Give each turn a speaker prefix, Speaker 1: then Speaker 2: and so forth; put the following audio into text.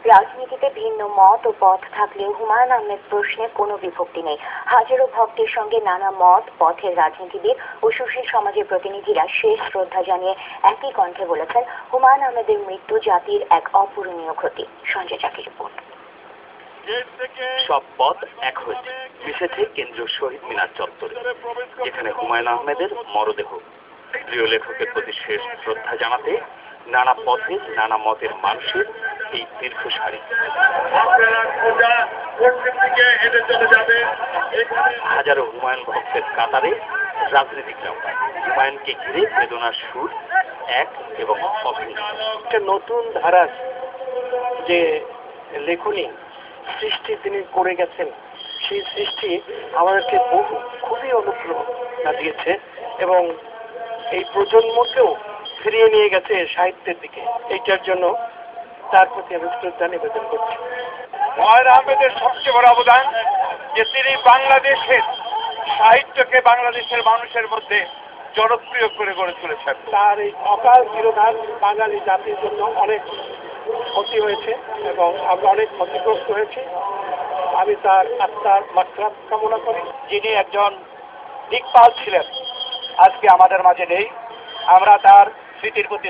Speaker 1: রাজনীতিতে ভিন্ন মত ও পথ থাকলেও হুমায়ুন আহমেদ প্রশ্নে কোনো বিভক্তি নেই। হাজারো ভক্তের সঙ্গে নানা মত পথের রাজনীতিবিদ ও সুশীল সমাজের প্রতিনিধিরা শেষ শ্রদ্ধা জানিয়ে একই কণ্ঠে বলেছেন, হুমায়ুন আহমেদের মৃত্যু জাতির এক অপূরণীয় ক্ষতি। সঞ্জয় চাকির রিপোর্ট।
Speaker 2: সব পথ এক হয়েছে, মিশেছে কেন্দ্রীয় শহীদ মিনার চত্বরে, যেখানে হুমায়ুন আহমেদের মরদেহ। প্রিয় লেখকের প্রতি শেষ শ্রদ্ধা জানাতে নানা পথে নানা মতের মানুষের এই দীর্ঘ সারি। হাজারো হুমায়ুন ভক্তের কাতারে রাজনীতিকরাও। হুমায়ুনকে ঘিরে বেদনার সুর এক এবং অভিন্ন।
Speaker 3: একটা নতুন ধারার যে লেখনী সৃষ্টি তিনি করে গেছেন, সেই সৃষ্টি আমাদেরকে খুবই অনুপ্রেরণা দিয়েছে এবং এই প্রজন্মকেও ফিরিয়ে নিয়ে গেছে সাহিত্যের দিকে। এইটার জন্য তার প্রতি আমি শ্রদ্ধা নিবেদন করছি।
Speaker 4: হুমায়ুন আহমেদের সবচেয়ে বড় অবদান যে তিনি বাংলাদেশের সাহিত্যকে বাংলাদেশের মানুষের মধ্যে জনপ্রিয় করে গড়ে তুলেছেন।
Speaker 3: তার এই অকাল তিরোধান বাঙালি জাতির জন্য অনেক ক্ষতি হয়েছে এবং আমরা অনেক ক্ষতিগ্রস্ত হয়েছি। আমি তার আত্মার মাগফিরাত কামনা করি।
Speaker 4: যিনি একজন দিকপাল ছিলেন, আজকে আমাদের মাঝে নেই। আমরা তার স্মৃতির প্রতি